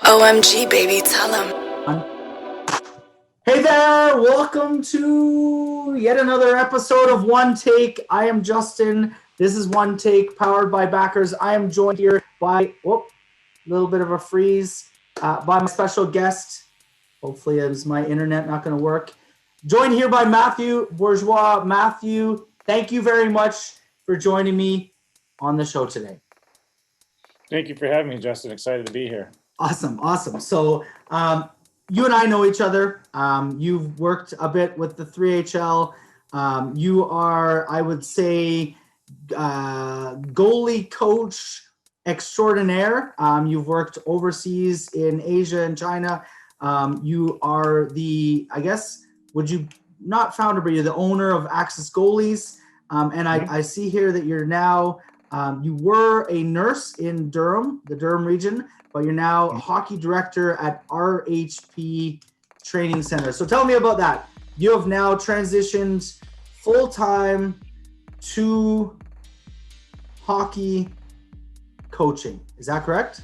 OMG, baby, tell him. Hey there, welcome to yet another episode of One Take. I am Justin. This is One Take, powered by Backers. I am joined here by, a little bit of a freeze, by my special guest. Hopefully it was my internet not going to work. Joined here by Matthew Bourgeois. Matthew, thank you very much for joining me on the show today. Thank you for having me, Justin. Excited to be here. Awesome. So you and I know each other. You've worked a bit with the WHA II. You are, I would say, goalie coach extraordinaire. You've worked overseas in Asia and China. You are the, I guess, would you not founder, but you're the owner of Access Goalies. And I see here that you're now, you were a nurse in Durham, the Durham region, but you're now a hockey director at RHP Training Center. So tell me about that. You have now transitioned full-time to hockey coaching. Is that correct?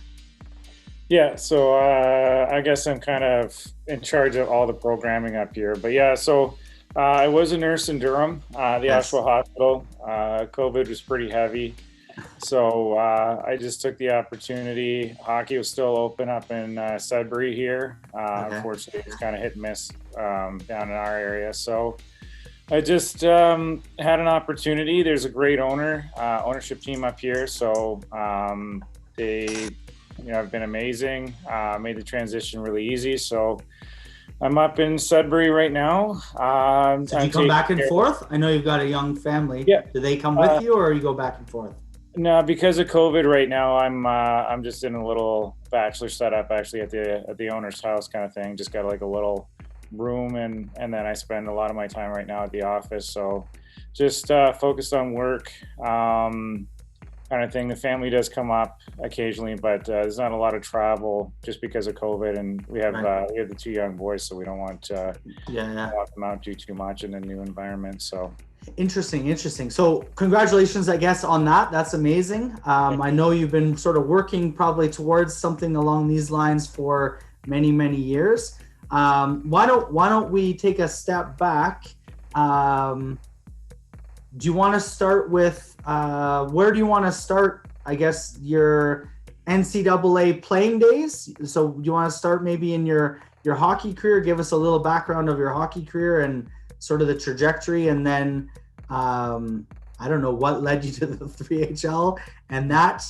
Yeah, so I guess I'm kind of in charge of all the programming up here. But yeah, so I was a nurse in Durham, the Oshawa Hospital. COVID was pretty heavy. So I just took the opportunity. Hockey was still open up in Sudbury here. Unfortunately, it's kind of hit and miss down in our area. So I just had an opportunity. There's a great ownership team up here. So they, have been amazing. Made the transition really easy. So I'm up in Sudbury right now. Did you come back and forth? I know you've got a young family. Yeah. Do they come with you, or you go back and forth? No, because of COVID right now, I'm just in a little bachelor setup actually at the owner's house kind of thing. Just got like a little room, and then I spend a lot of my time right now at the office. So just focused on work kind of thing. The family does come up occasionally, but there's not a lot of travel just because of COVID, and we have the two young boys, so we don't want to walk them out too much in a new environment. So. Interesting. So congratulations, I guess, on that. That's amazing. I know you've been sort of working probably towards something along these lines for many, many years. Why don't we take a step back? Do you want to start with where do you want to start, I guess, your NCAA playing days? So do you want to start maybe in your hockey career? Give us a little background of your hockey career and sort of the trajectory, and then I don't know what led you to the WHL and that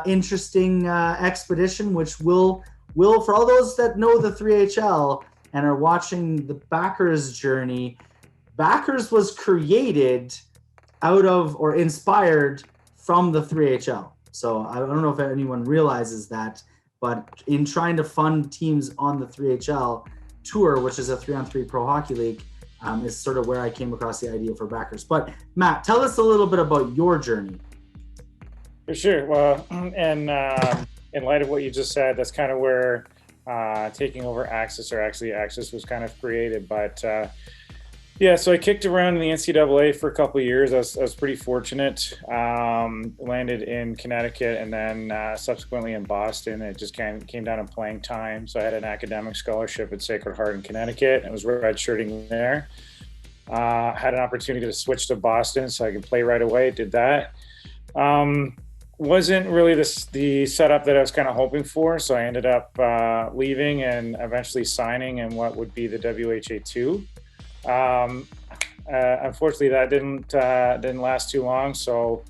interesting expedition, which will for all those that know the WHL and are watching the Backers journey, Backers was created out of or inspired from the WHL. So I don't know if anyone realizes that, but in trying to fund teams on the WHL tour, which is a 3-on-3 pro hockey league, is sort of where I came across the idea for Backers. But Matt, tell us a little bit about your journey. For sure. Well, and in light of what you just said, that's kind of where taking over Access, or actually Access, was kind of created. But so I kicked around in the NCAA for a couple of years. I was pretty fortunate. Landed in Connecticut, and then subsequently in Boston. It just came down to playing time. So I had an academic scholarship at Sacred Heart in Connecticut, and was redshirting there. Had an opportunity to switch to Boston so I could play right away. Did that. Wasn't really the setup that I was kind of hoping for. So I ended up leaving and eventually signing in what would be the WHA II. Unfortunately, that didn't last too long. So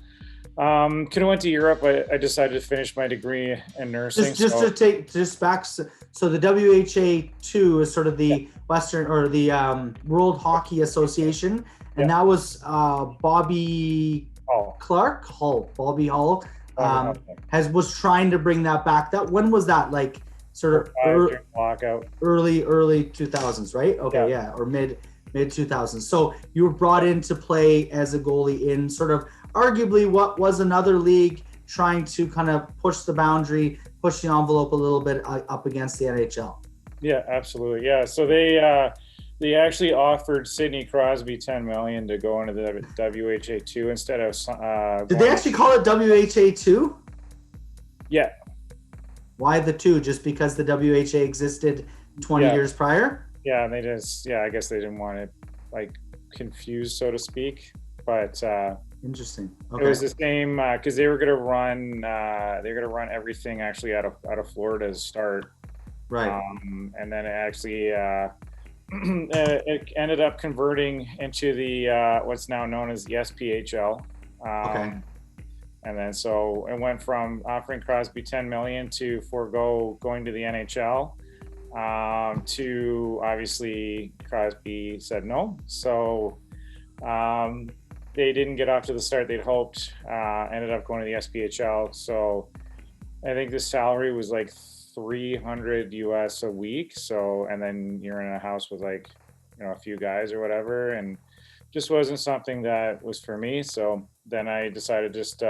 kind of went to Europe. I decided to finish my degree in nursing. To take back. So the WHA II is sort of the Western, or the World Hockey Association, and that was Bobby Hull. Bobby Hull was trying to bring that back. When was that? Like sort of early 2000s, right? Okay, yeah, or mid 2000s. So you were brought in to play as a goalie in sort of arguably what was another league, trying to kind of push the boundary, push the envelope a little bit up against the NHL. Yeah, absolutely. Yeah, so they actually offered Sidney Crosby $10 million to go into the WHA II instead of. Did they actually call it WHA II? Yeah. Why the two? Just because the WHA existed 20 years prior? Yeah, and they just, I guess they didn't want it like confused, so to speak. But interesting. Okay. It was the same because they were gonna run everything actually out of Florida to start. Right. And then it actually it ended up converting into the what's now known as the SBHL. Okay. And then so it went from offering Crosby 10 million to forego going to the NHL. To obviously Crosby said no. So they didn't get off to the start they'd hoped. Ended up going to the SBHL. So I think the salary was like $300 US a week. So, and then you're in a house with like, a few guys or whatever, and just wasn't something that was for me. So then I decided just,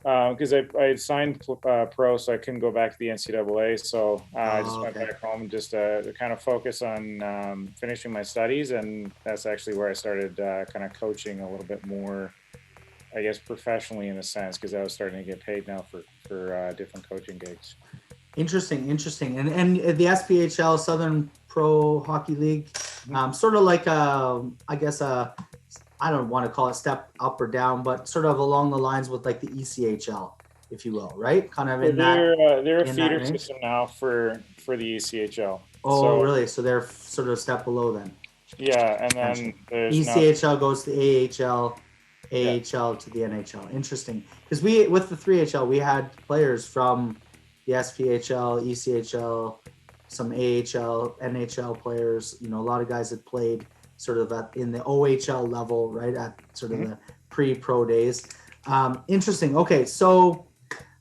because I had signed pro, so I couldn't go back to the NCAA. So I just went back home just to kind of focus on finishing my studies. And that's actually where I started kind of coaching a little bit more, I guess, professionally in a sense, because I was starting to get paid now for different coaching gigs. Interesting. And the SBHL, Southern Pro Hockey League, sort of like I guess I don't want to call it step up or down, but sort of along the lines with like the ECHL, if you will, right? Kind of in they're a feeder system now for the ECHL. Oh, so, really? So they're sort of a step below then. Yeah, and then there's ECHL goes to AHL, AHL to the NHL. Interesting, because with the 3HL we had players from the SPHL, ECHL, some AHL, NHL players. A lot of guys that played sort of in the OHL level, right, at sort of the pre-pro days. Interesting. Okay, so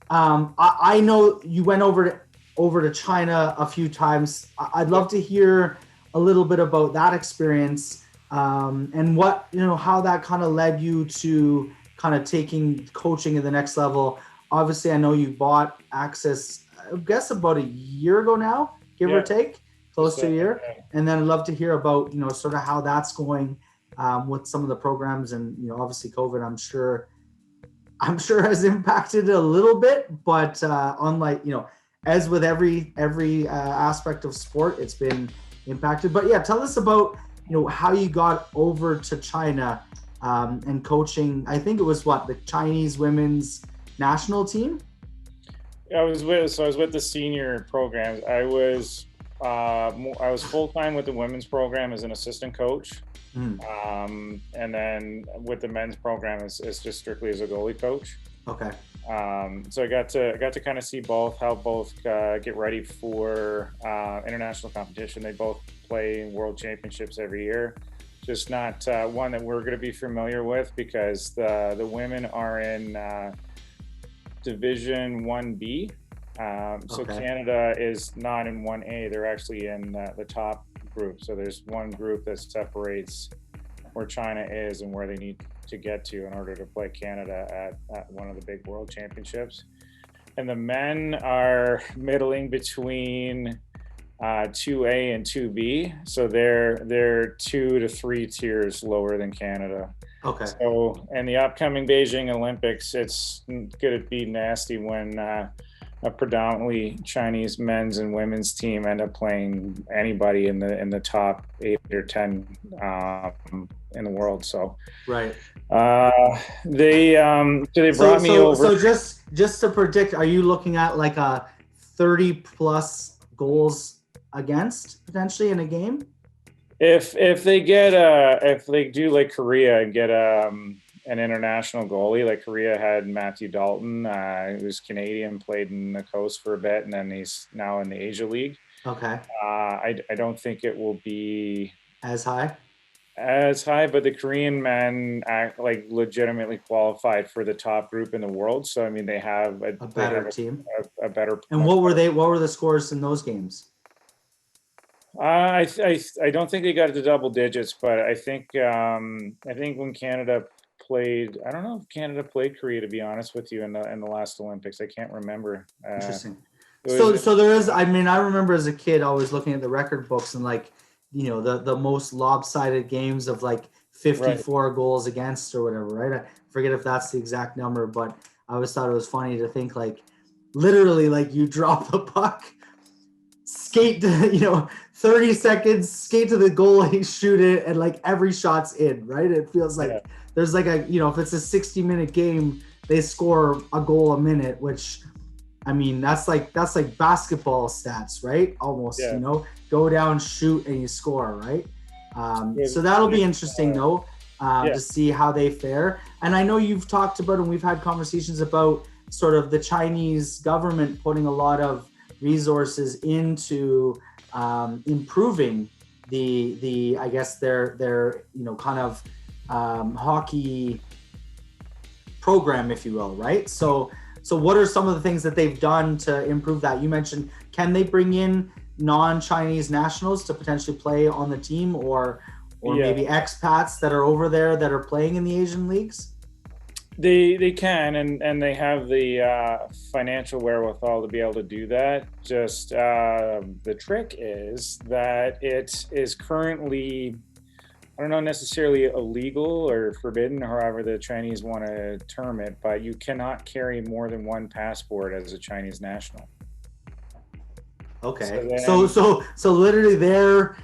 I know you went over to China a few times. I'd love to hear a little bit about that experience, and what, how that kind of led you to kind of taking coaching to the next level. Obviously, I know you bought Access, I guess about a year ago now, give or take, close to a year. And then I'd love to hear about, sort of how that's going with some of the programs. And, obviously COVID, I'm sure has impacted a little bit, but unlike, as with every aspect of sport, it's been impacted. But yeah, tell us about, how you got over to China and coaching. I think it was the Chinese women's national team. I was with the senior programs. I was full-time with the women's program as an assistant coach. And then with the men's program it's just strictly as a goalie coach. Okay. So I got to kind of see how both get ready for international competition. They both play world championships every year. Just not one that we're going to be familiar with, because the women are in Division 1B. So Canada is not in 1A. They're actually in the top group. So there's one group that separates where China is and where they need to get to in order to play Canada at one of the big world championships. And the men are middling between 2A and 2B. So they're 2 to 3 tiers lower than Canada. Okay. So in the upcoming Beijing Olympics, it's going to be nasty when a predominantly Chinese men's and women's team end up playing anybody in the top 8 or 10 in the world. So right. They brought me over. So just to predict, are you looking at like a 30 plus goals against potentially in a game? If they do like Korea and get an international goalie, like Korea had Matthew Dalton, who's Canadian, played in the coast for a bit, and then he's now in the Asia League. Okay. I don't think it will be as high, but the Korean men act like legitimately qualified for the top group in the world. So I mean, they have a better team, a better. And what were the scores in those games? I don't think they got to double digits, but I think when Canada played, I don't know if Canada played Korea, to be honest with you, in the last Olympics. I can't remember. Interesting. So there is. I mean, I remember as a kid always looking at the record books and like, the most lopsided games of like 54 goals against or whatever, right? I forget if that's the exact number, but I always thought it was funny to think like, literally like you drop the puck, skate to, 30 seconds, skate to the goal, and shoot it, and like every shot's in, right? It feels like there's like if it's a 60-minute game, they score a goal a minute, which I mean, that's like basketball stats, right? Almost, go down, shoot, and you score, right? So that'll be interesting though, to see how they fare. And I know you've talked about, and we've had conversations about sort of the Chinese government putting a lot of resources into improving the I guess their kind of hockey program, if you will, right? So what are some of the things that they've done to improve that? You mentioned, can they bring in non-Chinese nationals to potentially play on the team, or maybe expats that are over there that are playing in the Asian leagues? They can, and they have the financial wherewithal to be able to do that. Just the trick is that it is currently, I don't know, necessarily illegal or forbidden, however the Chinese want to term it, but you cannot carry more than one passport as a Chinese national. Okay. So literally their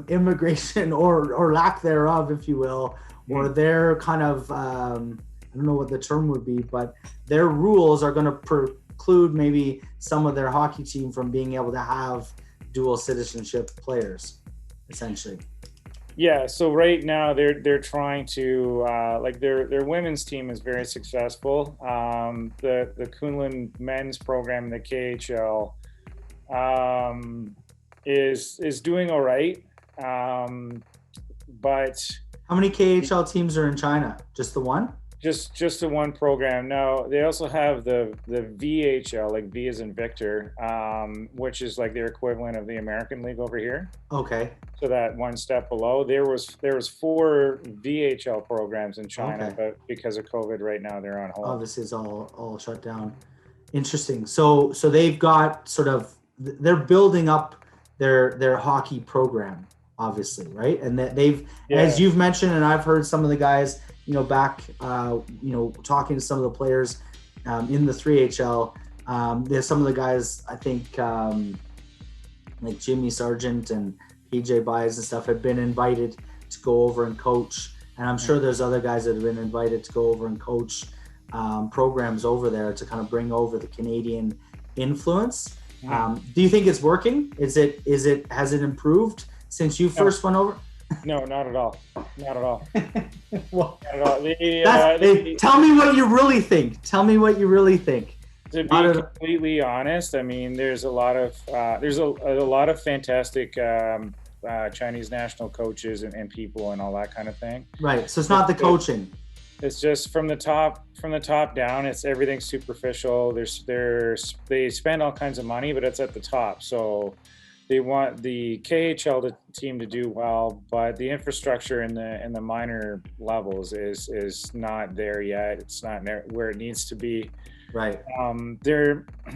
immigration or lack thereof, if you will, or their kind of, I don't know what the term would be, but their rules are going to preclude maybe some of their hockey team from being able to have dual citizenship players, essentially. Yeah, so right now they're trying to like their women's team is very successful. The Kunlun men's program in the KHL is doing all right, but how many KHL teams are in China? Just the one? Just the one program. Now they also have the VHL, like V as in Victor, which is like their equivalent of the American League over here. Okay. So that one step below, there was 4 VHL programs in China, but because of COVID right now they're on hold. Oh, this is all shut down. Interesting. So they've got they're building up their hockey program, obviously, right? And that they've, as you've mentioned, and I've heard some of the guys, back, talking to some of the players in the 3HL. There's some of the guys, I think, like Jimmy Sargent and PJ Byes and stuff, have been invited to go over and coach. And I'm sure there's other guys that have been invited to go over and coach programs over there to kind of bring over the Canadian influence. Do you think it's working? Has it improved since you first went over? No, not at all. Not at all. Well, not at all. Tell me what you really think. To be completely honest, I mean, there's a lot of fantastic Chinese national coaches and people and all that kind of thing. Right. So it's not the coaching. It's just from the top down. It's everything superficial. They spend all kinds of money, but it's at the top. So they want the KHL team to do well, but the infrastructure in the minor levels is not there yet. It's not where it needs to be. Right.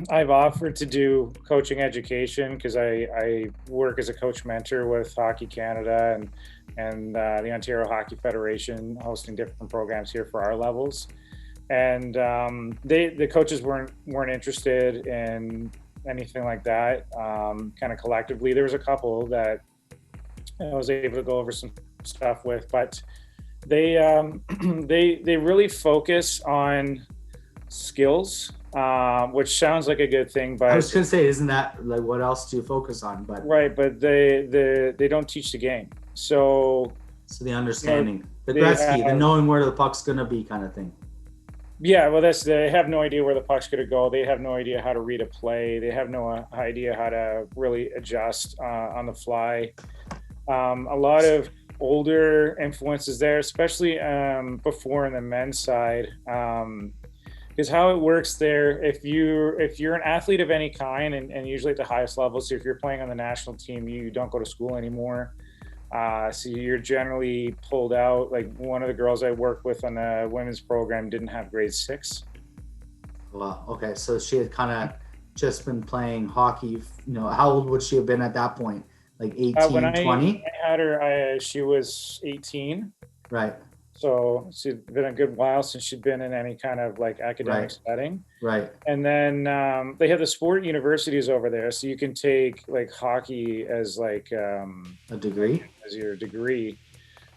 I've offered to do coaching education because I work as a coach mentor with Hockey Canada and the Ontario Hockey Federation, hosting different programs here for our levels. And the coaches weren't interested in anything like that. Kind of collectively, there was a couple that I was able to go over some stuff with, but they really focus on skills, which sounds like a good thing, but I was gonna say, isn't that like what else do you focus on? But right, but they don't teach the game. So the understanding, the Gretzky, the knowing where the puck's gonna be kind of thing. Yeah, well, they have no idea where the puck's gonna go. They have no idea how to read a play. They have no idea how to really adjust on the fly. A lot of older influences there, especially before in the men's side. Because how it works there, if you're an athlete of any kind, and usually at the highest level, so if you're playing on the national team, you don't go to school anymore. So you're generally pulled out. Like one of the girls I work with on the women's program didn't have grade 6. Well, okay, so she had kind of just been playing hockey. How old would she have been at that point? Like 18, 20? I had her, she was 18. Right. So she's been a good while since she'd been in any kind of like academic setting. Right. And then they have the sport universities over there, so you can take like hockey as like a degree, as your degree.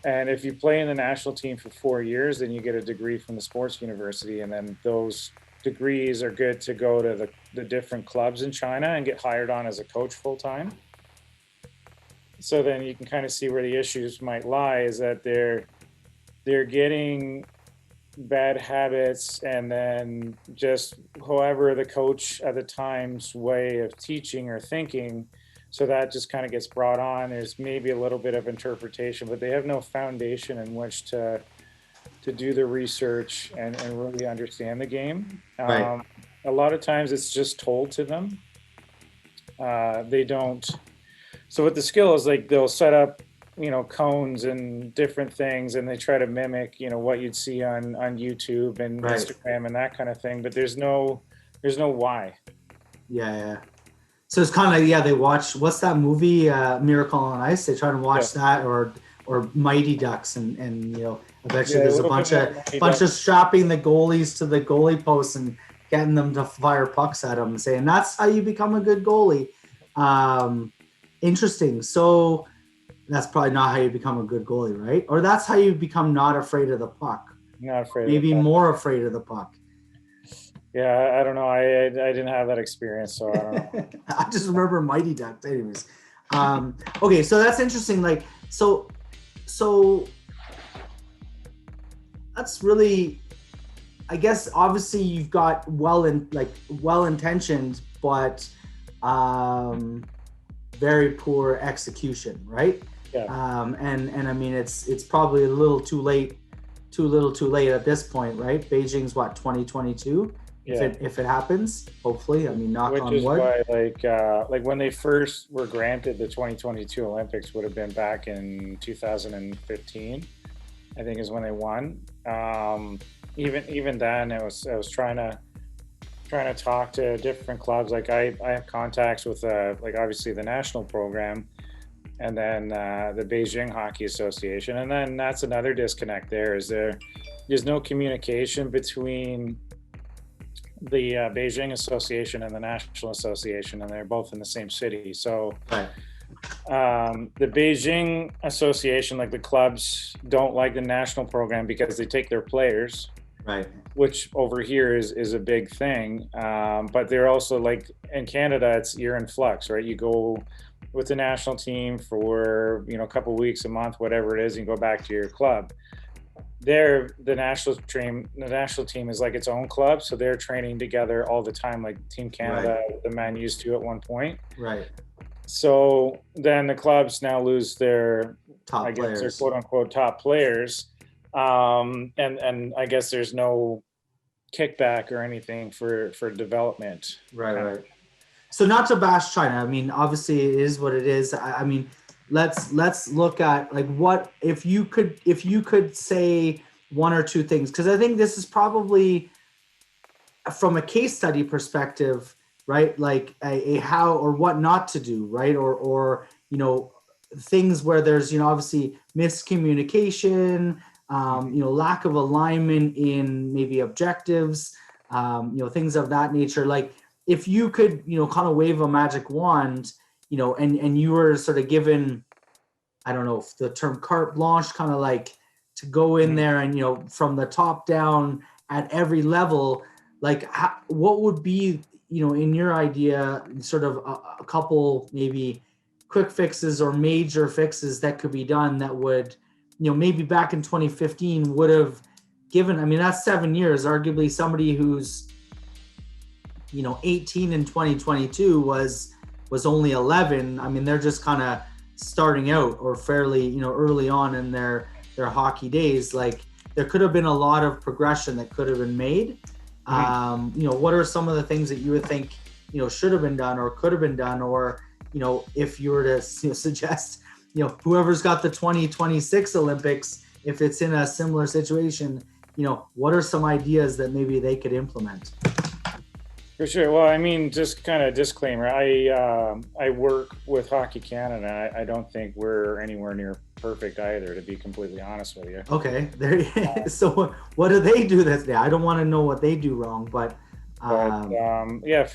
And if you play in the national team for 4 years, then you get a degree from the sports university, and then those degrees are good to go to the different clubs in China and get hired on as a coach full time. So then you can kind of see where the issues might lie, is that they're getting bad habits, and then just whoever the coach at the time's way of teaching or thinking. So that just kind of gets brought on. There's maybe a little bit of interpretation, but they have no foundation in which to do the research and really understand the game. Right. A lot of times it's just told to them. They don't. So with the skill is like they'll set up, cones and different things, and they try to mimic, what you'd see on YouTube and Instagram and that kind of thing. But there's no why. Yeah. So it's kind of, they watch, what's that movie, Miracle on Ice? They try to watch that, or Mighty Ducks, and I bet you there's a bunch of strapping the goalies to the goalie posts and getting them to fire pucks at them and saying that's how you become a good goalie. Interesting. So that's probably not how you become a good goalie, right? Or that's how you become not afraid of the puck. Not afraid. Maybe more afraid of the puck. Yeah, I don't know. I didn't have that experience, so I don't know. I just remember Mighty Ducks. Anyways, okay, so that's interesting. Like, so that's really, I guess. Obviously, you've got well-intentioned, but very poor execution, right? Yeah. And I mean, it's probably a little too late at this point, right? Beijing's 2022. Yeah. If it happens, hopefully, I mean, knock on wood. Which is why, like when they first were granted the 2022 Olympics would have been back in 2015, I think is when they won. Even then, I was trying to talk to different clubs. Like I have contacts with like obviously the national program, and then the Beijing Hockey Association, and then that's another disconnect. There's no communication between the Beijing Association and the National Association, and they're both in the same city. So the Beijing Association, like the clubs, don't like the national program because they take their players, right? Which over here is a big thing. But they're also like in Canada, you're in flux, right? You go with the national team for a couple of weeks, a month, whatever it is, and you go back to your club. The national team is like its own club, so they're training together all the time, like Team Canada, the men used to at one point. Right. So then the clubs now lose their players. Their quote unquote top players, and I guess there's no kickback or anything for development. Right. So not to bash China. I mean, obviously it is what it is. I mean, let's look at like what if you could say one or two things, because I think this is probably from a case study perspective, right? Like a how or what not to do, right? Or things where there's obviously miscommunication, lack of alignment in maybe objectives, things of that nature. Like if you could kind of wave a magic wand, and you were sort of given, I don't know if the term carte blanche, kind of like to go in there and, from the top down at every level, like what would be, in your idea, sort of a couple maybe quick fixes or major fixes that could be done that would, maybe back in 2015 would have given, I mean, that's 7 years, arguably somebody who's, 18 in 2022 was only 11. I mean, they're just kind of starting out or fairly, early on in their hockey days. Like there could have been a lot of progression that could have been made. What are some of the things that you would think, should have been done or could have been done? Or, if you were to suggest, whoever's got the 2026 Olympics, if it's in a similar situation, what are some ideas that maybe they could implement? For sure. Well, I mean, just kind of disclaimer. I work with Hockey Canada. I don't think we're anywhere near perfect either, to be completely honest with you. Okay, there. So what do they do that's there? I don't want to know what they do wrong, but yeah.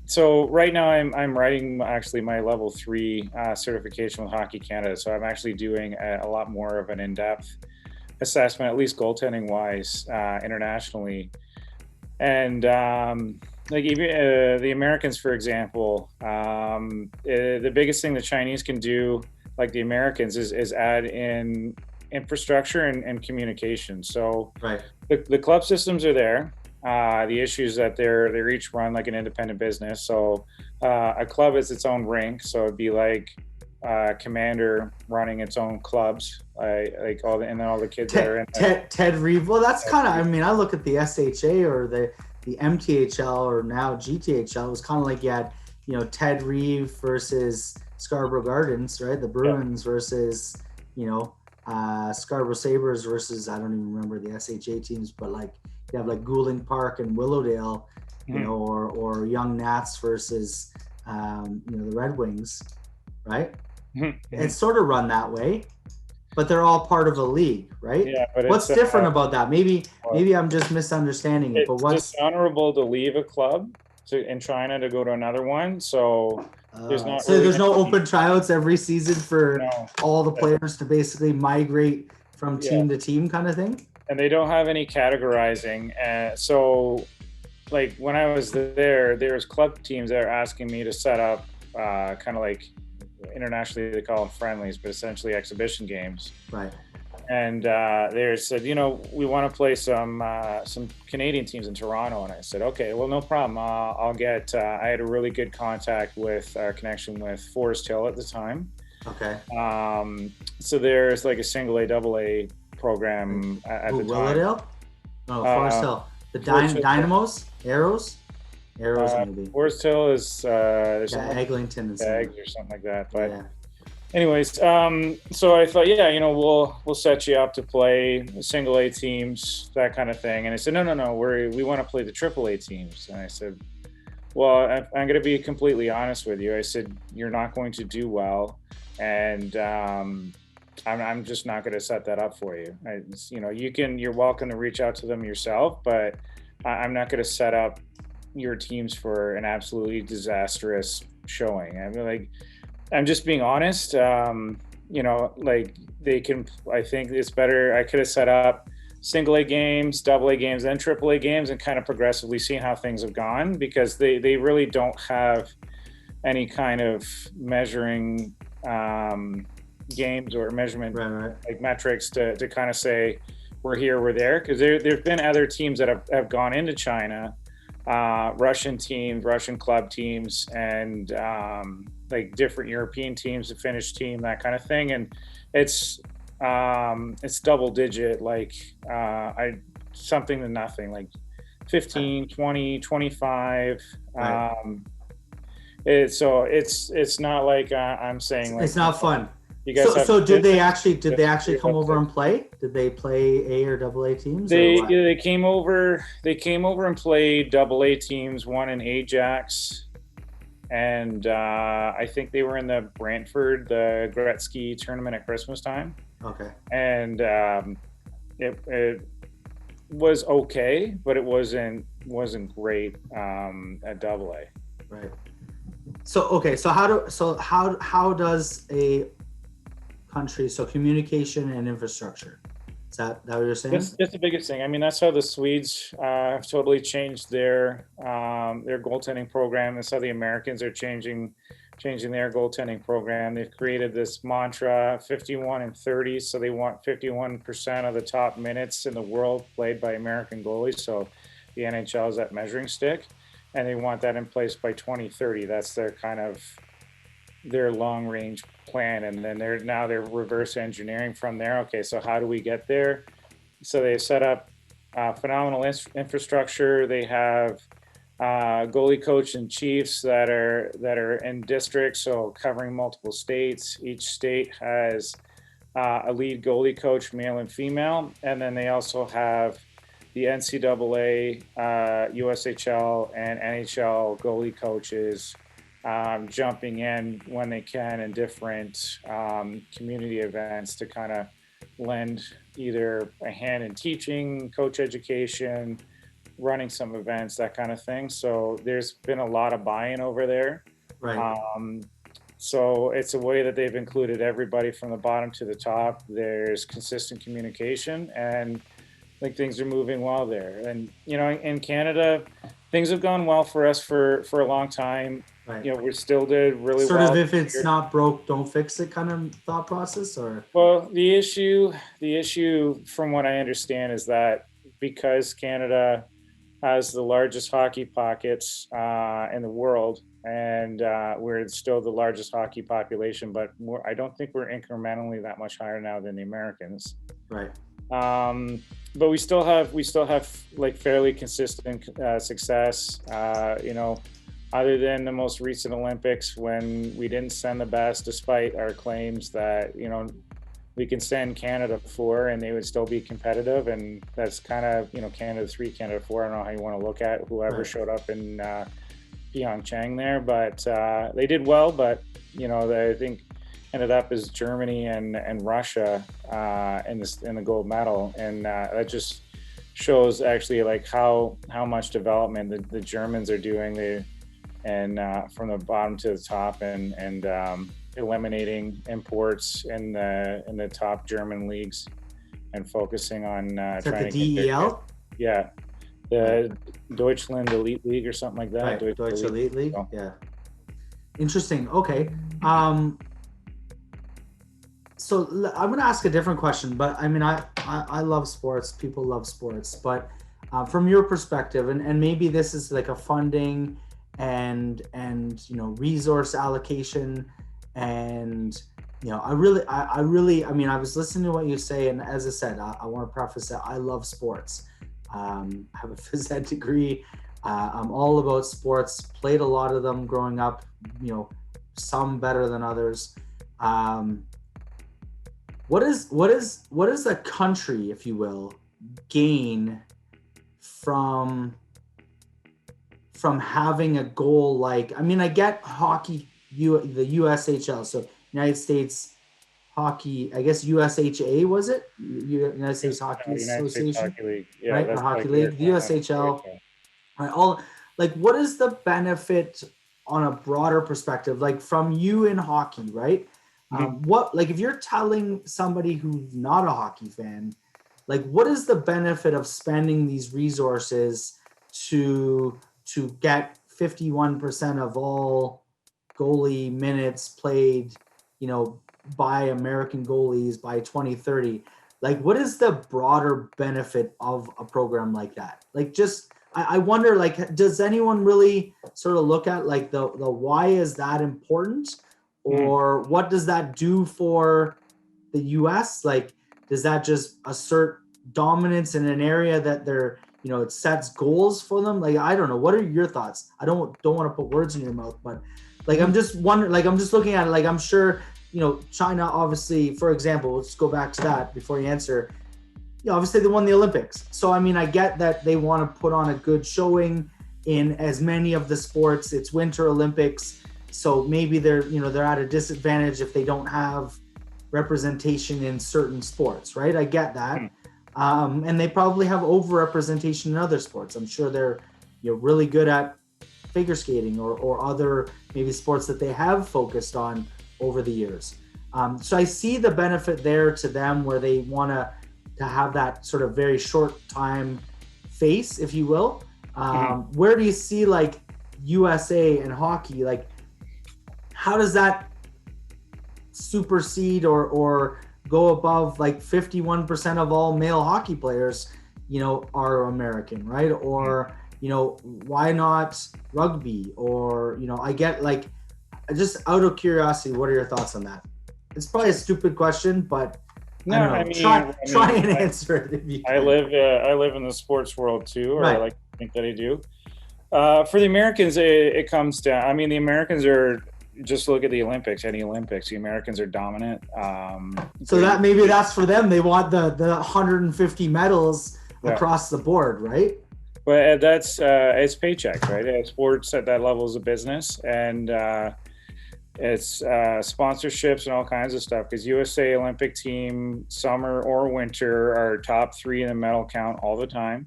So right now I'm writing actually my level 3 certification with Hockey Canada. So I'm actually doing a lot more of an in-depth assessment, at least goaltending wise, internationally. And like even the Americans, for example, the biggest thing the Chinese can do, like the Americans, is add in infrastructure and communication. So right. the club systems are there. The issue is that they're each run like an independent business. So a club is its own rink. So it'd be like Commander running its own clubs, like all the kids that are in there. Ted Reeve. Well, that's kind of. I mean, I look at the SHA or the MTHL or now GTHL. It was kind of like you had, Ted Reeve versus Scarborough Gardens, right? The Bruins versus, Scarborough Sabres versus, I don't even remember the SHA teams, but like you have like Goulding Park and Willowdale, or Young Nats versus, the Red Wings, right? It's sort of run that way, but they're all part of a league, right? Yeah, but what's different about that? Maybe I'm just misunderstanding it. But what's dishonorable to leave a club in China to go to another one? So there's not. So there's no open tryouts every season for all the players to basically migrate from team to team, kind of thing. And they don't have any categorizing. So, like when I was there was club teams that are asking me to set up kind of like. Internationally they call them friendlies, but essentially exhibition games, right? And they said, we want to play some Canadian teams in Toronto, and I said, okay, well, no problem. I'll get I had a really good connection with Forest Hill at the time. Okay. So there's like a single A, double A program at the time. Willowdale? No, Forest Hill. The Dynamos? Arrows, maybe. Forest Hill is Eglinton and Eggs or something like that. But anyways, so I thought, we'll set you up to play single A teams, that kind of thing. And I said, no, we want to play the triple A teams. And I said, well, I'm going to be completely honest with you. I said, you're not going to do well, and I'm just not going to set that up for you. You're welcome to reach out to them yourself, but I'm not going to set up your teams for an absolutely disastrous showing. I mean, I'm just being honest. They can. I think it's better. I could have set up single A games, double A games, then triple A games, and kind of progressively seeing how things have gone, because they really don't have any kind of measuring games or measurement like metrics to kind of say we're here, we're there. Because there've been other teams that have gone into China. Russian teams, Russian club teams, and like different European teams, the Finnish team, that kind of thing. And it's double digit, like something to nothing, like 15, 20, 25. It's not like I'm saying like it's not fun. You guys did they actually come over and play? Did they play A or double A teams? They came over and played double A teams, one in Ajax, and I think they were in the Brantford, the Gretzky tournament at Christmas time. Okay. And it was okay, but it wasn't great at double A. Right. So how does a country, so communication and infrastructure, is that what you're saying? That's the biggest thing. I mean, that's how the Swedes have totally changed their goaltending program. That's how the Americans are changing their goaltending program. They've created this mantra, 51 and 30, so they want 51% of the top minutes in the world played by American goalies. So the NHL is that measuring stick, and they want that in place by 2030. That's their long range plan, and then they're reverse engineering from there. Okay, so how do we get there? So they set up phenomenal infrastructure. They have goalie coach and chiefs that are in districts, so covering multiple states. Each state has a lead goalie coach, male and female, and then they also have the NCAA, USHL, and NHL goalie coaches jumping in when they can in different community events to kind of lend either a hand in teaching, coach education, running some events, that kind of thing. So there's been a lot of buy-in over there. Right. So it's a way that they've included everybody from the bottom to the top. There's consistent communication, and I think things are moving well there. And, you know, in Canada, things have gone well for us for a long time. Right. You know, we still did really sort well. Sort of if it's not broke, don't fix it kind of thought process, or? Well, the issue from what I understand is that because Canada has the largest hockey pockets in the world, and we're still the largest hockey population, but I don't think we're incrementally that much higher now than the Americans. Right. But we still have like fairly consistent success. You know, other than the most recent Olympics when we didn't send the best, despite our claims that, you know, we can send Canada 4 and they would still be competitive. And that's kind of, you know, Canada 3, Canada 4. I don't know how you want to look at whoever showed up in Pyeongchang there, but they did well. But, you know, I think ended up as Germany and Russia in the gold medal. And that just shows actually like how much development the Germans are doing. And from the bottom to the top, and eliminating imports in the top German leagues and focusing on trying to the DEL? Yeah, the Deutschland Elite League or something like that. Right, Deutsche Elite League. So. Yeah. Interesting. Okay. So I'm going to ask a different question, but I mean, I love sports. People love sports, but from your perspective, and maybe this is like a funding and you know, resource allocation, and you know, I mean, I was listening to what you say, and as I said, I want to preface that I love sports. I have a phys ed degree. I'm all about sports. Played a lot of them growing up. You know, some better than others. What is the country, if you will, gain from having a goal like, I mean, I get hockey, the USHL, so United States Hockey, I guess USHA, was it? United States Hockey Association, Hockey League. Yeah, right? The Hockey League, the USHL. Right, all like, what is the benefit on a broader perspective, like from you in hockey, right? What, like, if you're telling somebody who's not a hockey fan, like, what is the benefit of spending these resources to get 51% of all goalie minutes played, you know, by American goalies by 2030? Like, what is the broader benefit of a program like that? Like, just, I wonder, like, does anyone really sort of look at like the why is that important, or what does that do for the US? Like, does that just assert dominance in an area that they're, you know, it sets goals for them? Like, I don't know. What are your thoughts? I don't want to put words in your mouth, but like, I'm just wondering, like, I'm just looking at it, like, I'm sure, you know, China, obviously, for example, let's go back to that before you answer. You know, obviously they won the Olympics. So, I mean, I get that they want to put on a good showing in as many of the sports. It's Winter Olympics. So maybe they're at a disadvantage if they don't have representation in certain sports, right? I get that. And they probably have overrepresentation in other sports. I'm sure they're, you know, really good at figure skating or other maybe sports that they have focused on over the years. So I see the benefit there to them, where they want to have that sort of very short time face, if you will. Where do you see like USA and hockey? Like, how does that supersede or go above like 51% of all male hockey players, you know, are American, right? Or, you know, why not rugby? Or, you know, I get, like, just out of curiosity, what are your thoughts on that? It's probably a stupid question, but no, I mean, try and answer it if you can. I live in the sports world too, or right. I like to think that I do. For the Americans, it comes down. I mean, the Americans are, just look at the Olympics. Any Olympics, the Americans are dominant. So that maybe that's for them. They want the 150 medals across the board, right? But that's it's paychecks, right? Sports at that level is a business, and it's sponsorships and all kinds of stuff. Because USA Olympic team, summer or winter, are top 3 in the medal count all the time.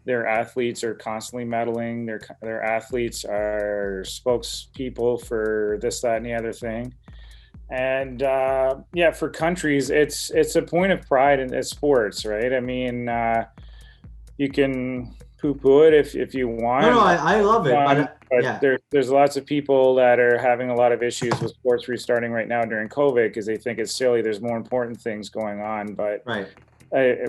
Their athletes are constantly medaling. Their athletes are spokespeople for this, that, and the other thing. And for countries, it's a point of pride in sports, right? I mean, you can poo-poo it if you want. No, I love it. But there's lots of people that are having a lot of issues with sports restarting right now during COVID because they think it's silly. There's more important things going on. But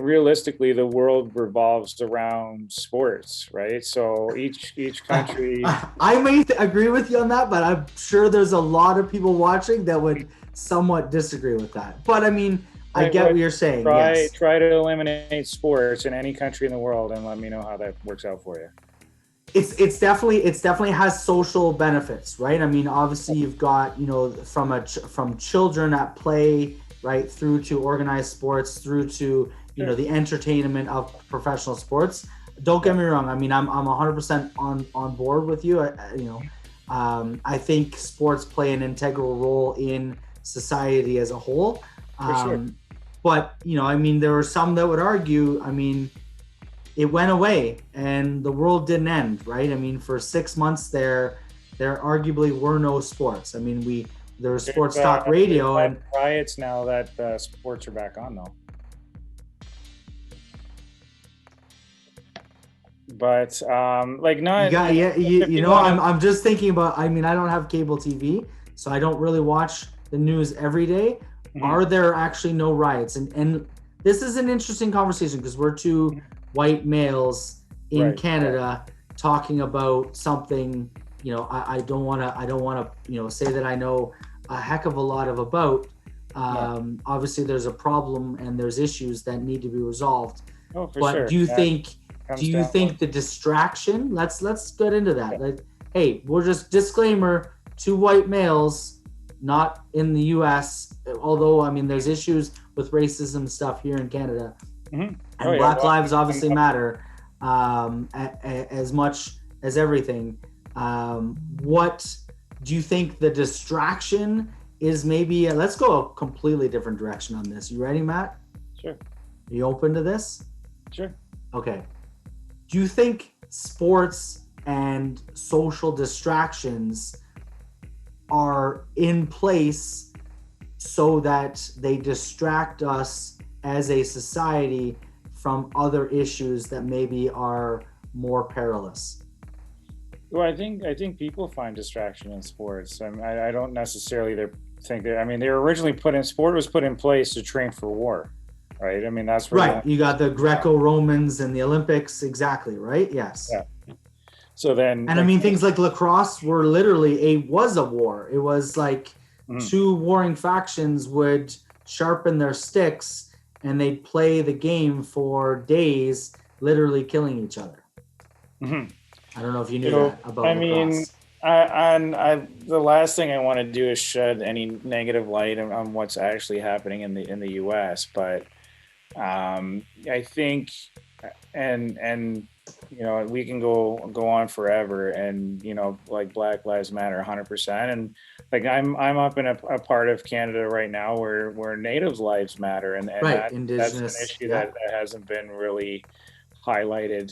realistically, the world revolves around sports, right? So each country. I may agree with you on that, but I'm sure there's a lot of people watching that would somewhat disagree with that. But I mean, I get what you're saying. Try to eliminate sports in any country in the world, and let me know how that works out for you. It's definitely has social benefits, right? I mean, obviously you've got, from children at play, right, through to organized sports, through to the entertainment of professional sports. Don't get me wrong. I mean, I'm 100% on board with you. I think sports play an integral role in society as a whole. For sure. But, I mean, there were some that would argue, I mean, it went away and the world didn't end, right? I mean, for 6 months there arguably were no sports. I mean, there was sports talk radio and riots now that sports are back on though. But I'm just thinking about, I mean, I don't have cable TV, so I don't really watch the news every day. Mm-hmm. Are there actually no riots? And this is an interesting conversation because we're two white males in Canada talking about something, I don't want to, say that I know a heck of a lot about. Obviously there's a problem and there's issues that need to be resolved. Oh, for sure. Do you think the distraction, let's get into that. Yeah. Like, hey, we're just disclaimer, two white males, not in the US, although I mean there's issues with racism stuff here in Canada. Mm-hmm. And Black lives obviously matter as much as everything. What do you think the distraction is? Maybe let's go a completely different direction on this. You ready, Matt? Sure. Are you open to this? Sure. Okay. Do you think sports and social distractions are in place so that they distract us as a society from other issues that maybe are more perilous? Well, I think people find distraction in sports. I don't necessarily think that. I mean, they were originally sport was put in place to train for war, right? I mean, that's right. You got the Greco-Romans and the Olympics, exactly, right? Yes. Yeah. So then, and I mean, things like lacrosse were literally was a war. It was like two warring factions would sharpen their sticks and they'd play the game for days, literally killing each other. Mm-hmm. I don't know if you knew that about lacrosse. The last thing I want to do is shed any negative light on what's actually happening in the U.S. But I think, and we can go on forever, and like Black Lives Matter 100%, and like I'm up in a part of Canada right now where Natives' lives matter, and that's an issue that hasn't been really highlighted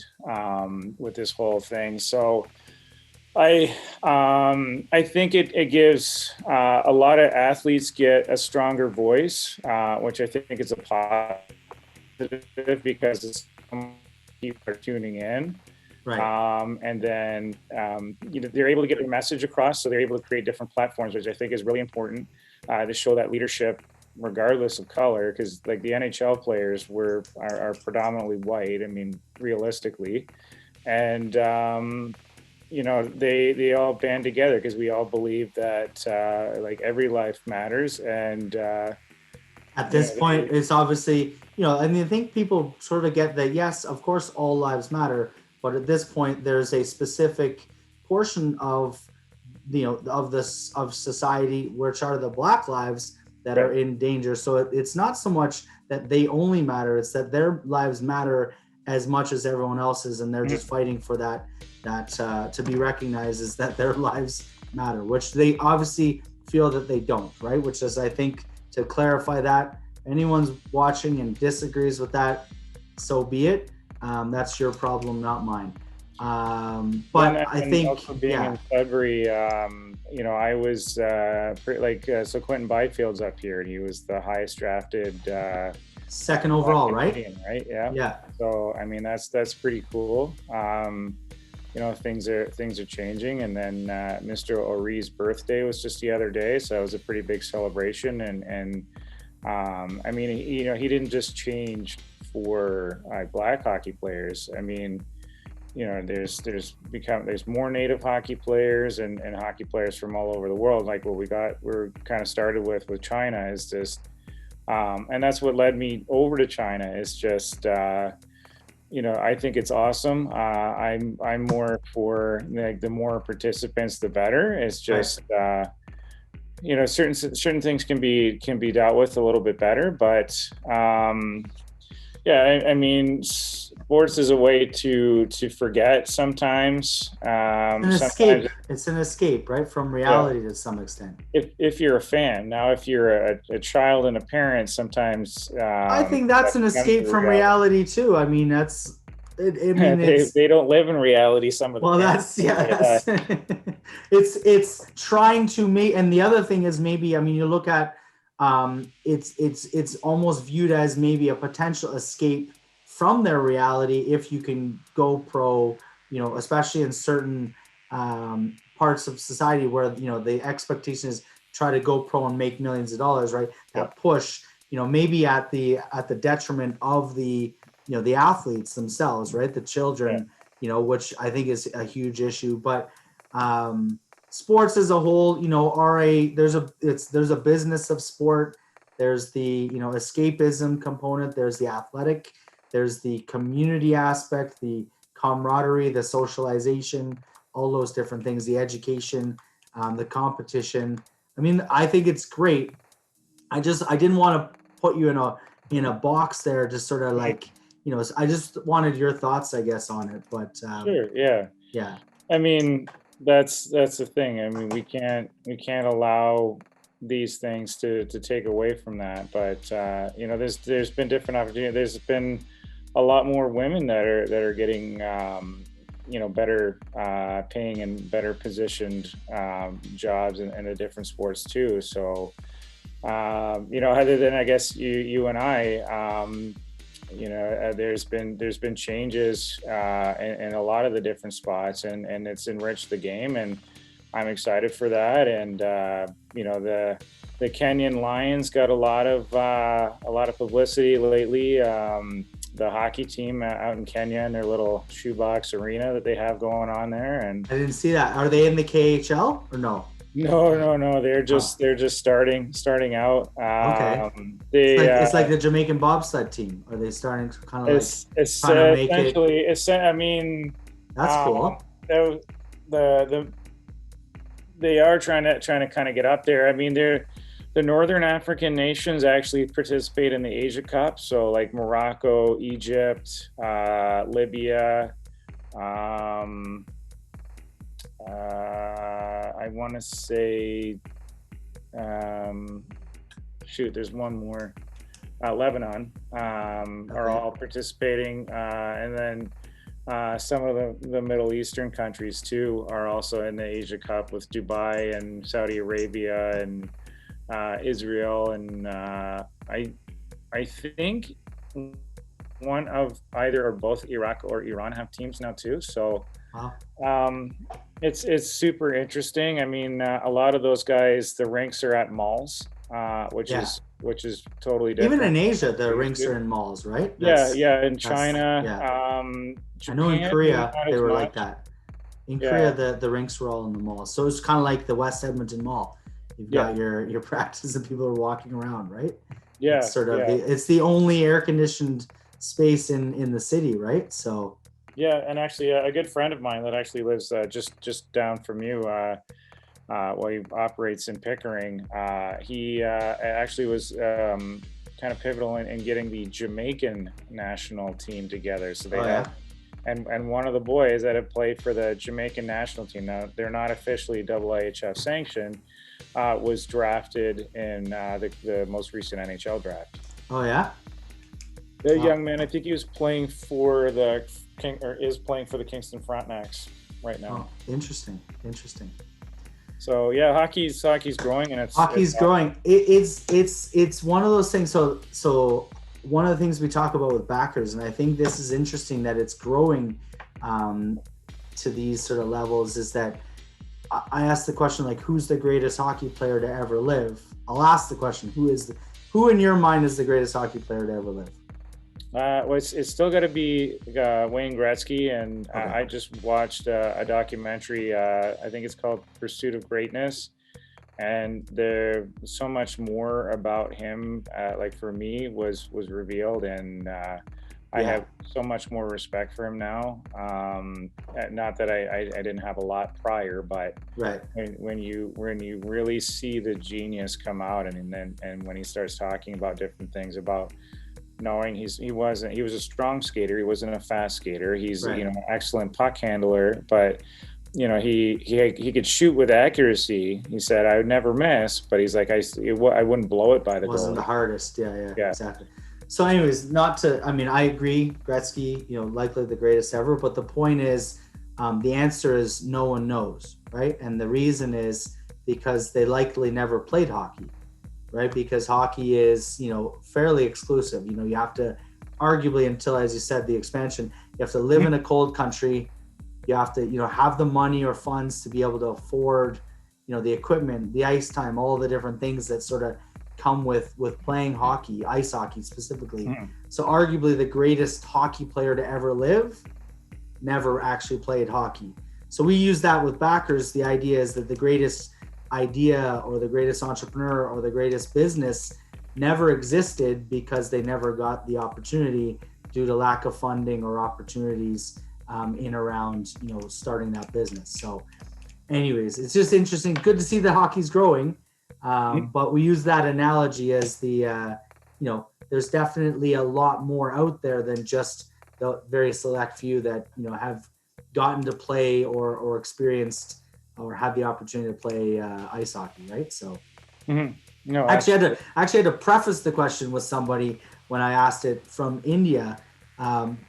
with this whole thing. So I think it gives a lot of athletes get a stronger voice, which I think is a positive because people are tuning in. Right. And then they're able to get their message across, so they're able to create different platforms, which I think is really important to show that leadership regardless of color, because like the NHL players are predominantly white. I mean, realistically, and they all band together because we all believe that like every life matters. And at this point, it's obviously I mean, I think people sort of get that. Yes, of course, all lives matter, but at this point, there's a specific portion of of society which are the Black lives that are in danger. So it's not so much that they only matter, it's that their lives matter as much as everyone else is, and they're just fighting for that to be recognized as that their lives matter, which they obviously feel that they don't, right? Which is, I think, to clarify that, anyone's watching and disagrees with that, so be it. That's your problem, not mine. But I think also being in Sudbury, I was so Quentin Byfield's up here, and he was the highest drafted second overall, right? Right? Yeah. So I mean, that's pretty cool. Things are changing, and then Mr. O'Ree's birthday was just the other day, so it was a pretty big celebration. And I mean, he didn't just change for black hockey players. I mean, there's more native hockey players and hockey players from all over the world. Like what we're kind of started with China is just, and that's what led me over to China. Is just, I think it's awesome. I'm more for the more participants, the better. It's just, certain things can be dealt with a little bit better, but I mean, sports is a way to forget sometimes. Escape. It's an escape, right, from reality to some extent. If you're a fan. Now, if you're a child and a parent, sometimes I think that's an escape from reality too. I mean, that's. They don't live in reality. Some of them. Well, that's it's trying to make, and the other thing is maybe, I mean, you look at. It's almost viewed as maybe a potential escape from their reality if you can go pro, especially in certain parts of society where the expectation is try to go pro and make millions of dollars, right? That push, maybe at the detriment of the the athletes themselves, right? The children, which I think is a huge issue, but sports as a whole, there's a business of sport. There's the, escapism component. There's the athletic. There's the community aspect, the camaraderie, the socialization, all those different things, the education, the competition. I mean, I think it's great. I didn't want to put you in a box there, just sort of like, I just wanted your thoughts, I guess, on it. But sure, yeah. I mean, that's the thing. I mean, we can't allow these things to take away from that. But there's been different opportunities. There's been a lot more women that are getting better paying and better positioned jobs in the different sports too. So other than I guess you and I. There's been changes in a lot of the different spots, and it's enriched the game, and I'm excited for that. And the Kenyan Lions got a lot of publicity lately. The hockey team out in Kenya and their little shoebox arena that they have going on there, and I didn't see that. Are they in the KHL or no? No. They're just starting out. Okay. It's like the Jamaican bobsled team. Are they starting to kind of trying to make it? I mean, that's cool. They are trying to kind of get up there. I mean, the Northern African nations actually participate in the Asia Cup. So like Morocco, Egypt, Libya. I want to say, there's one more. Lebanon are all participating, and then some of the Middle Eastern countries too are also in the Asia Cup with Dubai and Saudi Arabia and Israel, and I think one of either or both Iraq or Iran have teams now too. So. Wow. It's super interesting. I mean, a lot of those guys, the rinks are at malls, which is totally different. Even in Asia, the rinks are in malls, right? In China. Japan, I know in Korea they were like that. In Korea, the rinks were all in the malls, so it's kind of like the West Edmonton Mall. You've got your practice and people are walking around, right? Yeah, it's sort of it's the only air conditioned space in the city, right? So. Yeah, and actually, a good friend of mine that actually lives just down from you, he operates in Pickering. He actually was kind of pivotal in getting the Jamaican national team together. So they had, and one of the boys that have played for the Jamaican national team, now they're not officially WHF sanctioned, was drafted in the most recent NHL draft. Oh yeah. The young man, I think he was playing for the is playing for the Kingston Frontenacs right now. Oh, interesting. So yeah, hockey's growing, and it's growing. It's one of those things. So one of the things we talk about with backers, and I think this is interesting that it's growing to these sort of levels, is that I asked the question, like, who's the greatest hockey player to ever live? I'll ask the question, who in your mind is the greatest hockey player to ever live? Well, it's still got to be Wayne Gretzky, and Okay. I just watched a documentary. I think it's called Pursuit of Greatness, and there's so much more about him. Like for me, was revealed, and I have so much more respect for him now. Not that I didn't have a lot prior, but Right. when you really see the genius come out, and when he starts talking about different things about knowing he was a strong skater, he wasn't a fast skater, he's Right. an excellent puck handler, but he could shoot with accuracy. He said, I would never miss, but he's like, I wouldn't blow it by the goal. Wasn't the hardest. Yeah, exactly. So anyways, I agree, Gretzky, likely the greatest ever, but the point is, the answer is no one knows, right? And the reason is because they likely never played hockey, right? Because hockey is, fairly exclusive. You have to, arguably, until, as you said, the expansion, you have to live in a cold country. You have to, have the money or funds to be able to afford, the equipment, the ice time, all the different things that sort of come with playing hockey, ice hockey specifically. So arguably the greatest hockey player to ever live never actually played hockey. So we use that with backers. The idea is that the greatest idea or the greatest entrepreneur or the greatest business never existed because they never got the opportunity due to lack of funding or opportunities in around starting that business. So anyways, it's just interesting, good to see that hockey's growing, but we use that analogy as the there's definitely a lot more out there than just the very select few that have gotten to play or experienced or had the opportunity to play ice hockey, right? So, No, I actually had to preface the question with somebody when I asked it from India.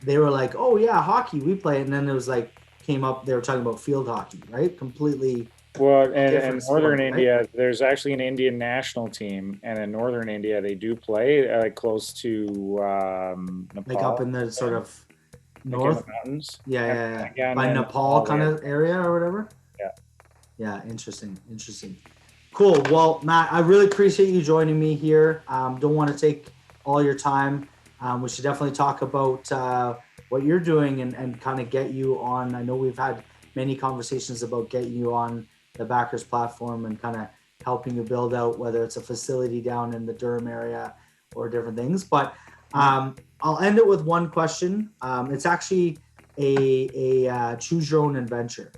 They were like, "Oh yeah, hockey, we play," and then it was like came up. They were talking about field hockey, right? Completely. Well, and different northern sport, India, right? there's actually an Indian national team, and in northern India, they do play like close to Nepal, Like up in the sort of like in north. the mountains. Yeah. Again, By in Nepal kind yeah. of area or whatever. Yeah. Yeah, interesting. Cool. Well, Matt, I really appreciate you joining me here. Don't want to take all your time. We should definitely talk about what you're doing and kind of get you on. I know we've had many conversations about getting you on the Backers platform and kind of helping you build out, whether it's a facility down in the Durham area or different things. But I'll end it with one question. It's actually a choose your own adventure.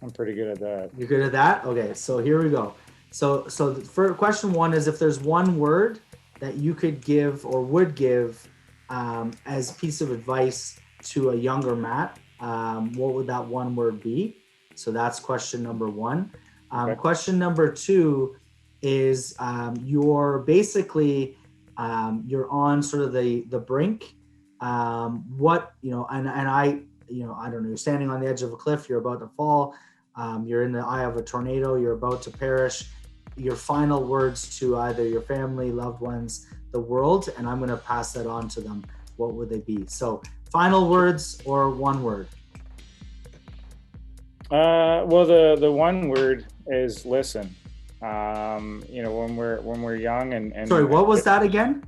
I'm pretty good at that. You're good at that? Okay, so here we go. So for question one is, if there's one word that you could give or would give as a piece of advice to a younger Matt, what would that one word be? So that's question number one. Okay. Question number two is you're basically you're on sort of the brink. What and I don't know. You're standing on the edge of a cliff. You're about to fall. You're in the eye of a tornado. You're about to perish. Your final words to either your family, loved ones, the world, and I'm going to pass that on to them. What would they be? So, final words or one word? Well, the one word is listen. When we're young and Sorry, what was that again?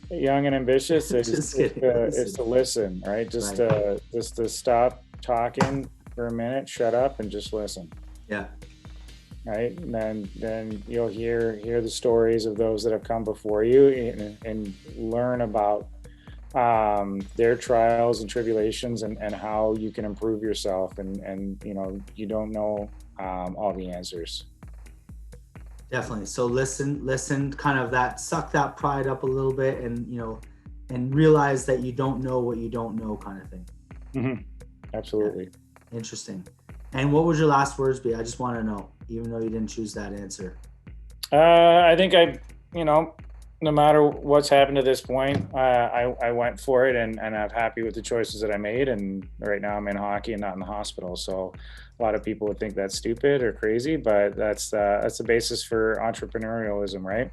Young and ambitious is Just to listen, right? Just to stop talking for a minute, shut up, and just listen. Yeah. Right, and then you'll hear the stories of those that have come before you and learn about their trials and tribulations and how you can improve yourself, and you don't know all the answers. Definitely. So listen, kind of suck that pride up a little bit, and and realize that you don't know what you don't know, kind of thing. Mm-hmm. Absolutely. Yeah. Interesting. And what would your last words be? I just want to know, even though you didn't choose that answer. I think no matter what's happened to this point, I went for it, and I'm happy with the choices that I made. And right now I'm in hockey and not in the hospital. So a lot of people would think that's stupid or crazy, but that's the basis for entrepreneurialism, right?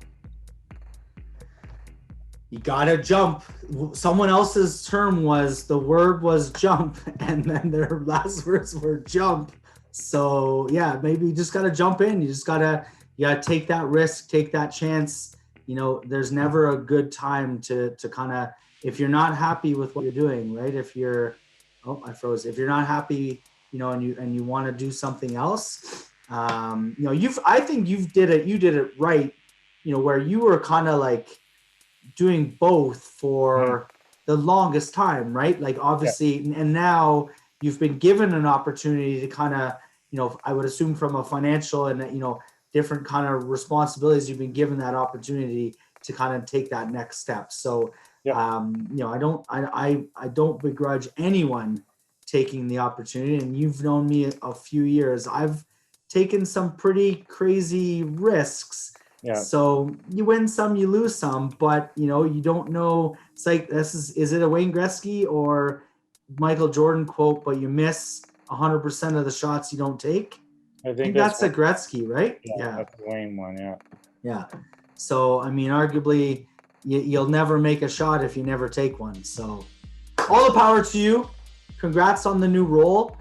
You gotta jump. Someone else's term was, the word was jump, and then their last words were jump. So yeah, maybe you just gotta jump in. You gotta take that risk, take that chance. There's never a good time to kind of, if you're not happy with what you're doing, right? If you're, I froze. If you're not happy, and you want to do something else, I think you did it right, where you were kind of like doing both for the longest time, right? Like obviously, and now you've been given an opportunity to kind of, I would assume from a financial and, different kind of responsibilities, you've been given that opportunity to kind of take that next step. So, I don't begrudge anyone taking the opportunity, and you've known me a few years. I've taken some pretty crazy risks. Yeah. So you win some, you lose some, but you don't know. It's like, is it a Wayne Gretzky or Michael Jordan quote, but you miss 100% of the shots you don't take? I think that's a Gretzky, right? Yeah. That's the Wayne one, yeah. Yeah. So, I mean, arguably, you'll never make a shot if you never take one. So, all the power to you. Congrats on the new role.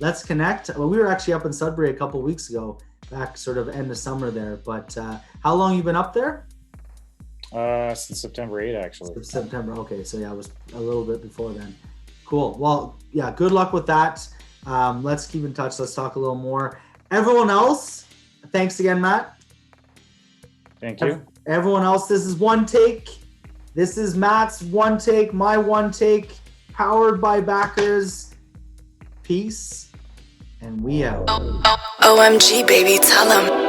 Let's connect. Well, we were actually up in Sudbury a couple of weeks ago, back sort of end of summer there. But how long you been up there? Since September 8, actually. September. Okay. So, yeah, it was a little bit before then. Cool. Well, yeah, good luck with that. Let's keep in touch. Let's talk a little more. Everyone else, thanks again, Matt. Thank you. Everyone else, this is One Take. This is Matt's One Take, my One Take, powered by backers. Peace, and we out. OMG, baby, tell 'em.